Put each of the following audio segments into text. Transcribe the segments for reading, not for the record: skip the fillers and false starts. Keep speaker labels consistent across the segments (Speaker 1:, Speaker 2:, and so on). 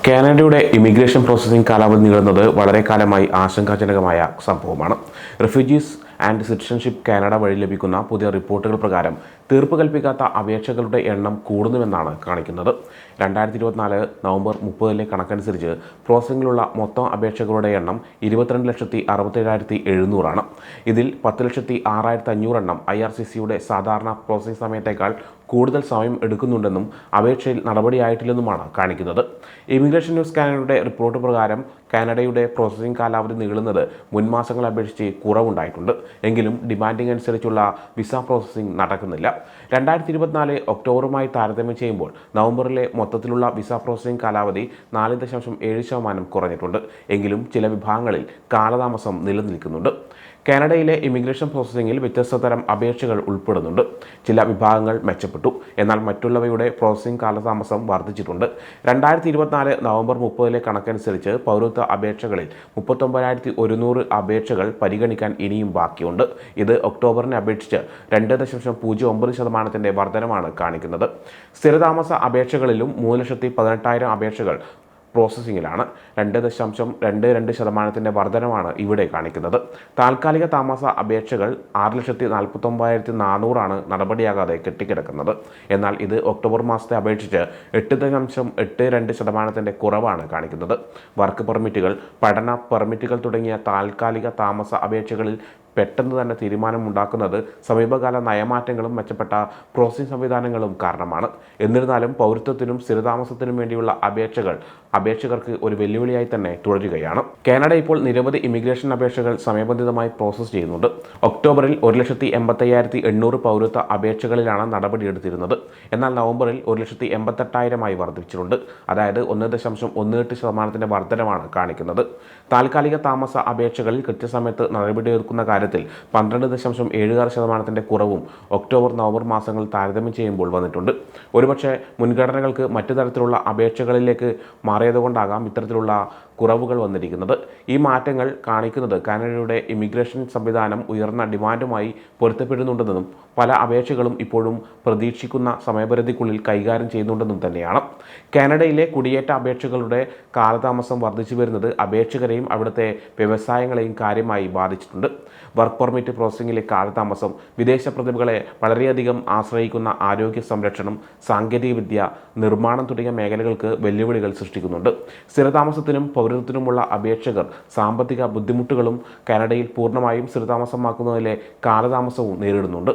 Speaker 1: കാനഡയുടെ immigration processing കാലാവധി നീളുന്നത് വളരെ കാലമായി ആശങ്കാജനകമായ സംഭവമാണ്. റെഫ്യൂജീസ് ആൻഡ് സിറ്റിസൺഷിപ്പ് കാനഡ വഴി ലഭിക്കുന്ന പുതിയ റിപ്പോർട്ടുകൾ പ്രകാരം തീർപ്പ് കൽപ്പിക്കാത്ത അപേക്ഷകളുടെ എണ്ണം കൂടുന്നുവെന്നാണ് കാണിക്കുന്നത്. 2024 നവംബർ 30 കണക്കനുസരിച്ച് പ്രോസസ്സിംഗിലുള്ള മൊത്തം അപേക്ഷകളുടെ എണ്ണം 22,67,700 ഇതിൽ 10,06,500 എണ്ണം IRCCയുടെ സാധാരണ പ്രോസസ്സിംഗ് സമയത്തേക്കാൾ കൂടുതൽ സമയം എടുക്കുന്നുണ്ടെന്നും അപേക്ഷയിൽ നടപടിയായിട്ടില്ലെന്നുമാണ് കാണിക്കുന്നത്. ഇമിഗ്രേഷൻ ന്യൂസ് കാനഡയുടെ റിപ്പോർട്ട് പ്രകാരം കാനഡയുടെ പ്രോസസ്സിംഗ് കാലാവധി നീളുന്നത് മുൻമാസങ്ങളെ അപേക്ഷിച്ച് കുറവുണ്ടായിട്ടുണ്ട്. എങ്കിലും ഡിമാൻഡിംഗ് അനുസരിച്ചുള്ള വിസ പ്രോസസ്സിംഗ് നടക്കുന്നില്ല. 2024 ഒക്ടോബറുമായി താരതമ്യം ചെയ്യുമ്പോൾ നവംബറിലെ മൊത്തത്തിലുള്ള വിസ പ്രോസസ്സിംഗ് കാലാവധി 4.7% കുറഞ്ഞിട്ടുണ്ട്. എങ്കിലും ചില വിഭാഗങ്ങളിൽ കാലതാമസം നിലനിൽക്കുന്നുണ്ട്. കാനഡയിലെ ഇമിഗ്രേഷൻ പ്രോസസ്സിംഗിൽ വ്യത്യസ്ത തരം അപേക്ഷകൾ ഉൾപ്പെടുന്നുണ്ട്. ചില വിഭാഗങ്ങൾ മെച്ചപ്പെട്ടു, എന്നാൽ മറ്റുള്ളവയുടെ പ്രോസസ്സിംഗ് കാലതാമസം വർദ്ധിച്ചിട്ടുണ്ട്. 2024 നവംബർ 30 കണക്കനുസരിച്ച് പൗരത്വ അപേക്ഷകളിൽ 39,100 അപേക്ഷകൾ പരിഗണിക്കാൻ ഇനിയും ബാക്കിയുണ്ട്. ഇത് ഒക്ടോബറിനെ അപേക്ഷിച്ച് 2.09% വർധനമാണ് കാണിക്കുന്നത്. സ്ഥിരതാമസ അപേക്ഷകളിലും 3,18,000 അപേക്ഷകൾ പ്രോസസ്സിംഗിലാണ്. 2.22% വർധനമാണ് ഇവിടെ കാണിക്കുന്നത്. താൽക്കാലിക താമസ അപേക്ഷകൾ 6,49,400 നടപടിയാകാതെ കെട്ടിക്കിടക്കുന്നത്. എന്നാൽ ഇത് ഒക്ടോബർ മാസത്തെ അപേക്ഷിച്ച് 8.82% കുറവാണ് കാണിക്കുന്നത്. വർക്ക് പെർമിറ്റുകൾ, പഠന പെർമിറ്റുകൾ തുടങ്ങിയ താൽക്കാലിക താമസ അപേക്ഷകളിൽ പെട്ടെന്ന് തന്നെ തീരുമാനമുണ്ടാക്കുന്നത് സമീപകാല നയമാറ്റങ്ങളും മെച്ചപ്പെട്ട പ്രോസസ്സിംഗ് സംവിധാനങ്ങളും കാരണമാണ്. എന്നിരുന്നാലും പൗരത്വത്തിനും സ്ഥിരതാമസത്തിനും വേണ്ടിയുള്ള അപേക്ഷകർക്ക് ഒരു വെല്ലുവിളിയായി തന്നെ തുടരുകയാണ്. കാനഡ ഇപ്പോൾ നിരവധി ഇമിഗ്രേഷൻ അപേക്ഷകൾ സമയബന്ധിതമായി പ്രോസസ്സ് ചെയ്യുന്നുണ്ട്. ഒക്ടോബറിൽ 1,85,800 പൗരത്വ അപേക്ഷകളിലാണ് നടപടിയെടുത്തിരുന്നത്. എന്നാൽ നവംബറിൽ 1,88,000 വർദ്ധിച്ചിട്ടുണ്ട്. അതായത് 1.18% വർധനമാണ് കാണിക്കുന്നത്. താൽക്കാലിക താമസ അപേക്ഷകളിൽ കൃത്യസമയത്ത് നടപടിയെടുക്കുന്ന കാര്യത്തിൽ 12.76% കുറവും ഒക്ടോബർ നവംബർ മാസങ്ങൾ താരതമ്യം ചെയ്യുമ്പോൾ വന്നിട്ടുണ്ട്. ഒരുപക്ഷെ മുൻഗണനകൾക്ക് മറ്റു തരത്തിലുള്ള അപേക്ഷകളിലേക്ക് മാറിയതുകൊണ്ടാകാം ഇത്തരത്തിലുള്ള കുറവുകൾ വന്നിരിക്കുന്നത്. ഈ മാറ്റങ്ങൾ കാണിക്കുന്നത് കാനഡയുടെ ഇമിഗ്രേഷൻ സംവിധാനം ഉയർന്ന ഡിമാൻഡുമായി പൊരുത്തപ്പെടുന്നുണ്ടെന്നും പല അപേക്ഷകളും ഇപ്പോഴും പ്രതീക്ഷിക്കുന്ന സമയപരിധിക്കുള്ളിൽ കൈകാര്യം ചെയ്യുന്നുണ്ടെന്നും തന്നെയാണ്. കാനഡയിലെ കുടിയേറ്റ അപേക്ഷകളുടെ കാലതാമസം വർദ്ധിച്ചു വരുന്നത് അപേക്ഷകരെയും അവിടുത്തെ വ്യവസായങ്ങളെയും കാര്യമായി ബാധിച്ചിട്ടുണ്ട്. വർക്ക് പെർമിറ്റ് പ്രോസസ്സിംഗിലെ കാലതാമസം വിദേശ പ്രതിഭകളെ വളരെയധികം ആശ്രയിക്കുന്ന ആരോഗ്യ സംരക്ഷണം, സാങ്കേതികവിദ്യ, നിർമ്മാണം തുടങ്ങിയ മേഖലകൾക്ക് വെല്ലുവിളികൾ സൃഷ്ടിക്കുന്നുണ്ട്. സ്ഥിരതാമസത്തിനും പൗരത്വത്തിനുമുള്ള അപേക്ഷകർ സാമ്പത്തിക ബുദ്ധിമുട്ടുകളും കാനഡയിൽ പൂർണ്ണമായും സ്ഥിരതാമസമാക്കുന്നതിലെ കാലതാമസവും നേരിടുന്നുണ്ട്.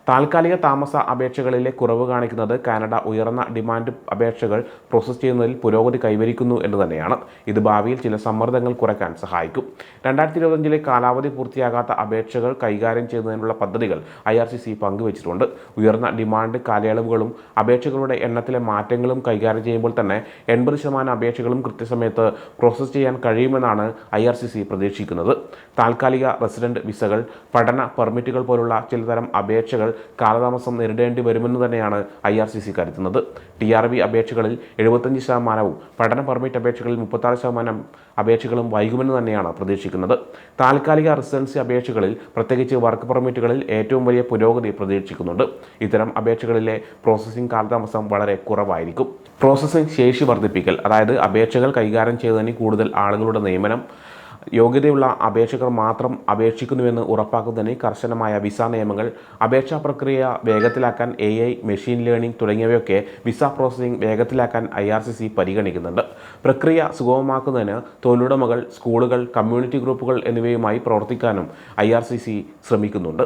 Speaker 1: താൽക്കാലിക താമസ അപേക്ഷകളിലെ കുറവ് കാണിക്കുന്നത് കാനഡ ഉയർന്ന ഡിമാൻഡ് അപേക്ഷകൾ പ്രോസസ്സ് ചെയ്യുന്നതിൽ പുരോഗതി കൈവരിക്കുന്നു എന്ന് തന്നെയാണ്. ഇത് ഭാവിയിൽ ചില സമ്മർദ്ദങ്ങൾ കുറയ്ക്കാൻ സഹായിക്കും. 2025 കാലാവധി പൂർത്തിയാകാത്ത അപേക്ഷകൾ കൈകാര്യം ചെയ്യുന്നതിനുള്ള പദ്ധതികൾ IRCC പങ്കുവച്ചിട്ടുണ്ട്. ഉയർന്ന ഡിമാൻഡ് കാലയളവുകളും അപേക്ഷകളുടെ എണ്ണത്തിലെ മാറ്റങ്ങളും കൈകാര്യം ചെയ്യുമ്പോൾ തന്നെ 80% അപേക്ഷകളും കൃത്യസമയത്ത് പ്രോസസ്സ് ചെയ്യാൻ കഴിയുമെന്നാണ് IRCC പ്രതീക്ഷിക്കുന്നത്. താൽക്കാലിക റെസിഡന്റ് വിസകൾ, പഠന പെർമിറ്റുകൾ പോലുള്ള ചിലതരം അപേക്ഷകൾ കാലതാമസം നേരിടേണ്ടി വരുമെന്ന് തന്നെയാണ് IRCC കരുതുന്നത്. TRV അപേക്ഷകളിൽ 75%, പഠന പെർമിറ്റ് അപേക്ഷകളിൽ 36% അപേക്ഷകളും വൈകുമെന്ന് തന്നെയാണ് പ്രതീക്ഷിക്കുന്നത്. താൽക്കാലിക റെസിഡൻസി അപേക്ഷകളിൽ, പ്രത്യേകിച്ച് വർക്ക് പെർമിറ്റുകളിൽ ഏറ്റവും വലിയ പുരോഗതി പ്രതീക്ഷിക്കുന്നുണ്ട്. ഇത്തരം അപേക്ഷകളിലെ പ്രോസസ്സിംഗ് കാലതാമസം വളരെ കുറവായിരിക്കും. പ്രോസസ്സിംഗ് ശേഷി വർദ്ധിപ്പിക്കൽ, അതായത് അപേക്ഷകൾ കൈകാര്യം ചെയ്യുന്നതിന് കൂടുതൽ ആളുകളുടെ നിയമനം, യോഗ്യതയുള്ള അപേക്ഷകർ മാത്രം അപേക്ഷിക്കുന്നുവെന്ന് ഉറപ്പാക്കുന്നതിന് കർശനമായ വിസ നിയമങ്ങൾ, അപേക്ഷാ പ്രക്രിയ വേഗത്തിലാക്കാൻ AI, മെഷീൻ ലേണിംഗ് തുടങ്ങിയവയൊക്കെ വിസ പ്രോസസ്സിംഗ് വേഗത്തിലാക്കാൻ IRCC പരിഗണിക്കുന്നുണ്ട്. പ്രക്രിയ സുഗമമാക്കുന്നതിന് തൊഴിലുടമകൾ, സ്കൂളുകൾ, കമ്മ്യൂണിറ്റി ഗ്രൂപ്പുകൾ എന്നിവയുമായി പ്രവർത്തിക്കാനും IRCC ശ്രമിക്കുന്നുണ്ട്.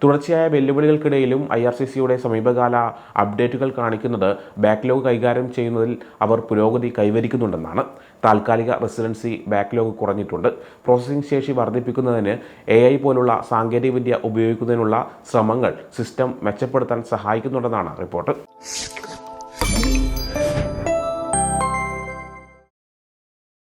Speaker 1: തുടർച്ചയായ വെല്ലുവിളികൾക്കിടയിലും IRCCയുടെ സമീപകാല അപ്ഡേറ്റുകൾ കാണിക്കുന്നത് ബാക്ക്ലോഗ് കൈകാര്യം ചെയ്യുന്നതിൽ അവർ പുരോഗതി കൈവരിക്കുന്നുണ്ടെന്നാണ്. താൽക്കാലിക റെസിഡൻസി ബാക്ക്ലോഗ് കുറഞ്ഞിട്ടുണ്ട്. പ്രോസസ്സിംഗ് ശേഷി വർദ്ധിപ്പിക്കുന്നതിന് AI പോലുള്ള സാങ്കേതികവിദ്യ ഉപയോഗിക്കുന്നതിനുള്ള ശ്രമങ്ങൾ സിസ്റ്റം മെച്ചപ്പെടുത്താൻ സഹായിക്കുന്നുണ്ടെന്നാണ് റിപ്പോർട്ട്.